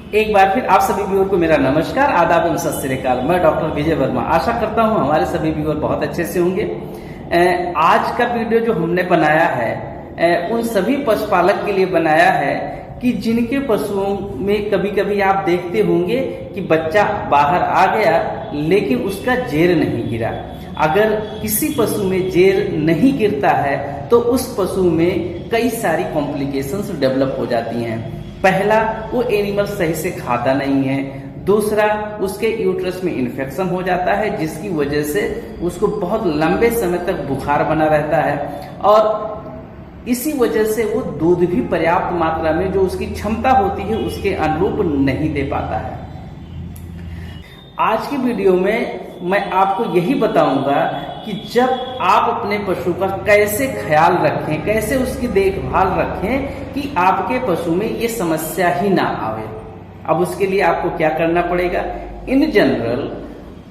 एक बार फिर आप सभी व्यूअर को मेरा नमस्कार, आदाब एवं सत श्री अकाल। मैं डॉक्टर विजय वर्मा आशा करता हूं हमारे सभी व्यूअर बहुत अच्छे से होंगे। आज का वीडियो जो हमने बनाया है उन सभी पशुपालक के लिए बनाया है कि जिनके पशुओं में कभी कभी आप देखते होंगे कि बच्चा बाहर आ गया लेकिन उसका जेर नहीं गिरा। अगर किसी पशु में जेर नहीं गिरता है तो उस पशु में कई सारी कॉम्प्लिकेशंस डेवलप हो जाती हैं। पहला, वो एनिमल सही से खाता नहीं है। दूसरा, उसके यूट्रस में इन्फेक्शन हो जाता है जिसकी वजह से उसको बहुत लंबे समय तक बुखार बना रहता है और इसी वजह से वो दूध भी पर्याप्त मात्रा में जो उसकी क्षमता होती है उसके अनुरूप नहीं दे पाता है। आज की वीडियो में मैं आपको यही बताऊंगा कि जब आप अपने पशु का कैसे ख्याल रखें, कैसे उसकी देखभाल रखें कि आपके पशु में ये समस्या ही ना आवे। अब उसके लिए आपको क्या करना पड़ेगा? इन जनरल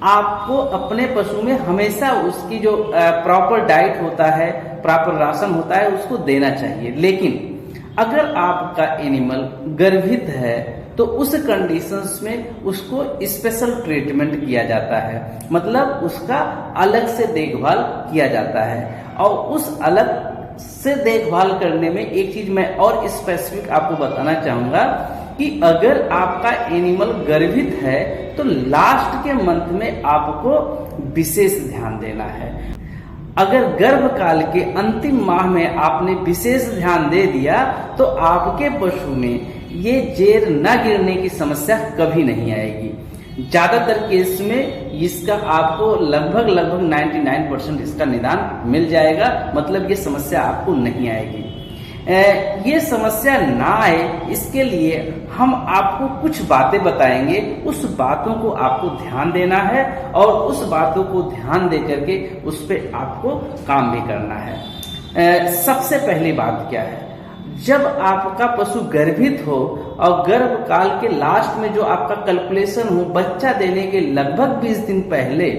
आपको अपने पशु में हमेशा उसकी जो प्रॉपर डाइट होता है, प्रॉपर राशन होता है, उसको देना चाहिए। लेकिन अगर आपका एनिमल गर्भित है तो उस कंडीशंस में उसको स्पेशल ट्रीटमेंट किया जाता है, मतलब उसका अलग से देखभाल किया जाता है। और उस अलग से देखभाल करने में एक चीज मैं और स्पेसिफिक आपको बताना चाहूंगा कि अगर आपका एनिमल गर्भित है तो लास्ट के मंथ में आपको विशेष ध्यान देना है। अगर गर्भकाल के अंतिम माह में आपने विशेष ध्यान दे दिया तो आपके पशु में ये जेर न गिरने की समस्या कभी नहीं आएगी। ज्यादातर केस में इसका आपको लगभग 99% इसका निदान मिल जाएगा, मतलब ये समस्या आपको नहीं आएगी। ये समस्या ना आए इसके लिए हम आपको कुछ बातें बताएंगे। उस बातों को आपको ध्यान देना है और उस बातों को ध्यान दे करके उस पर आपको काम भी करना है। सबसे पहली बात क्या है? जब आपका पशु गर्भित हो और गर्भकाल के लास्ट में जो आपका कैलकुलेशन हो, बच्चा देने के लगभग 20 दिन पहले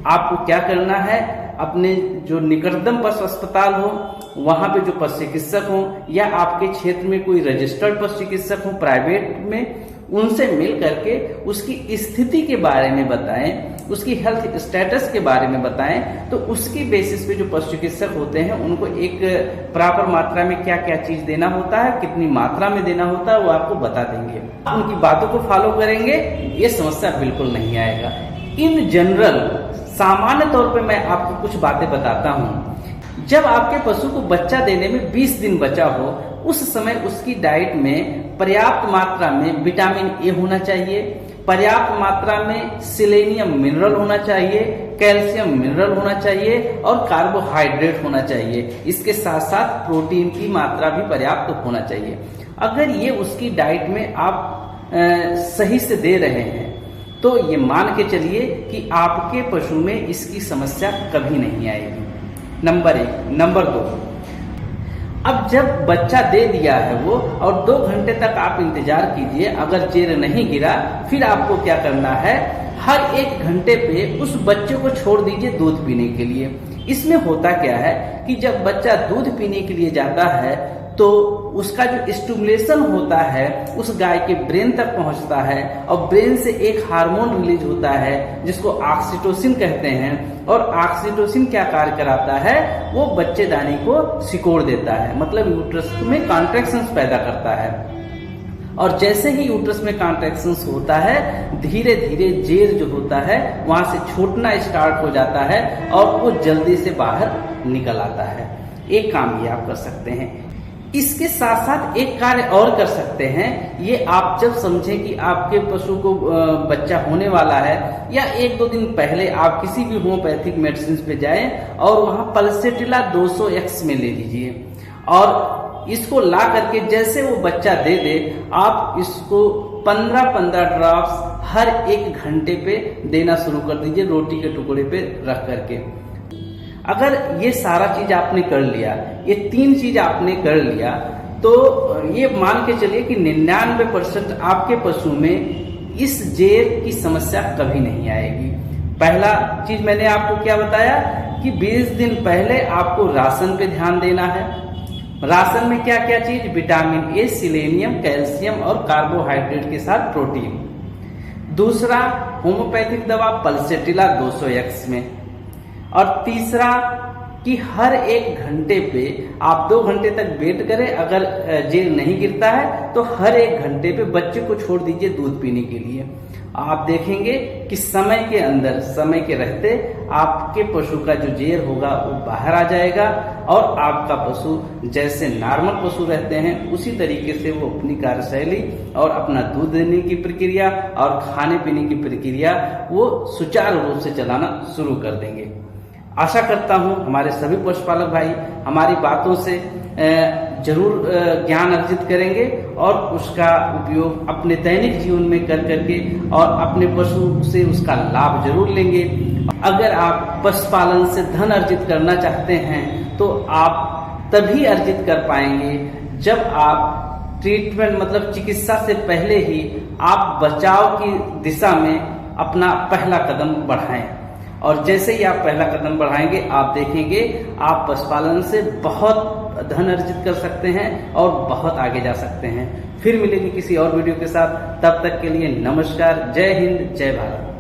आपको क्या करना है? अपने जो निकटतम पशु अस्पताल हो वहां पे जो पशु चिकित्सक हो या आपके क्षेत्र में कोई रजिस्टर्ड पशु चिकित्सक हो प्राइवेट में, उनसे मिल करके उसकी स्थिति के बारे में बताएं, उसकी हेल्थ स्टेटस के बारे में बताएं। तो उसकी बेसिस पे जो पशु चिकित्सक होते हैं उनको एक प्रॉपर मात्रा में क्या क्या चीज देना होता है, कितनी मात्रा में देना होता है, वो आपको बता देंगे। उनकी बातों को फॉलो करेंगे, ये समस्या बिल्कुल नहीं आएगा। इन जनरल सामान्य तौर पे मैं आपको कुछ बातें बताता हूँ। जब आपके पशु को बच्चा देने में 20 दिन बचा हो उस समय उसकी डाइट में पर्याप्त मात्रा में विटामिन ए होना चाहिए, पर्याप्त मात्रा में सेलेनियम मिनरल होना चाहिए, कैल्शियम मिनरल होना चाहिए और कार्बोहाइड्रेट होना चाहिए। इसके साथ साथ प्रोटीन की मात्रा भी पर्याप्त होना चाहिए। अगर ये उसकी डाइट में आप सही से दे रहे हैं तो ये मान के चलिए कि आपके पशु में इसकी समस्या कभी नहीं आएगी। नंबर 1। नंबर 2, अब जब बच्चा दे दिया है वो और 2 घंटे तक आप इंतजार कीजिए, अगर जेर नहीं गिरा फिर आपको क्या करना है? हर 1 घंटे पे उस बच्चे को छोड़ दीजिए दूध पीने के लिए। इसमें होता क्या है कि जब बच्चा दूध पीने के लिए जाता है तो उसका जो स्टिमुलेशन होता है उस गाय के ब्रेन तक पहुंचता है और ब्रेन से एक हार्मोन रिलीज होता है जिसको ऑक्सीटोसिन कहते हैं। और ऑक्सीटोसिन क्या कार्य कराता है? वो बच्चेदानी को सिकोड़ देता है, मतलब यूट्रस में कॉन्ट्रैक्शंस पैदा करता है। और जैसे ही यूट्रस में कॉन्ट्रैक्शंस होता है धीरे धीरे जेर जो होता है वहां से छूटना स्टार्ट हो जाता है और वो जल्दी से बाहर निकल आता है। एक काम ये आप कर सकते हैं। इसके साथ साथ एक कार्य और कर सकते हैं। ये आप जब समझें कि आपके पशु को बच्चा होने वाला है या 1-2 दिन पहले आप किसी भी होम्योपैथिक मेडिसिन पे जाएं और वहां पल्सेटिला 200x में ले लीजिए और इसको ला करके जैसे वो बच्चा दे दे आप इसको 15-15 ड्रॉप्स हर 1 घंटे पे देना शुरू कर दीजिए, रोटी के टुकड़े पे रख करके। अगर ये सारा चीज आपने कर लिया, ये 3 चीज आपने कर लिया, तो ये मान के चलिए कि 99% आपके पशु में इस जेर की समस्या कभी नहीं आएगी। पहला चीज मैंने आपको क्या बताया कि 20 दिन पहले आपको राशन पे ध्यान देना है। राशन में क्या क्या चीज, विटामिन ए, सिलेनियम, कैल्शियम और कार्बोहाइड्रेट के साथ प्रोटीन। दूसरा, होम्योपैथिक दवा पल्सेटिला 200x में। और तीसरा कि हर 1 घंटे पे आप 2 घंटे तक वेट करें, अगर जेल नहीं गिरता है तो हर 1 घंटे पे बच्चे को छोड़ दीजिए दूध पीने के लिए। आप देखेंगे कि समय के अंदर, समय के रहते आपके पशु का जो जेर होगा वो बाहर आ जाएगा और आपका पशु जैसे नॉर्मल पशु रहते हैं उसी तरीके से वो अपनी कार्यशैली और अपना दूध देने की प्रक्रिया और खाने पीने की प्रक्रिया वो सुचारू रूप से चलाना शुरू कर देंगे। आशा करता हूं हमारे सभी पशुपालक भाई हमारी बातों से जरूर ज्ञान अर्जित करेंगे और उसका उपयोग अपने दैनिक जीवन में कर करके और अपने पशु से उसका लाभ जरूर लेंगे। अगर आप पशुपालन से धन अर्जित करना चाहते हैं तो आप तभी अर्जित कर पाएंगे जब आप ट्रीटमेंट मतलब चिकित्सा से पहले ही आप बचाव की दिशा में अपना पहला कदम बढ़ाएं। और जैसे ही आप पहला कदम बढ़ाएंगे आप देखेंगे आप पशुपालन से बहुत धन अर्जित कर सकते हैं और बहुत आगे जा सकते हैं। फिर मिलेंगे किसी और वीडियो के साथ, तब तक के लिए नमस्कार, जय हिंद, जय भारत।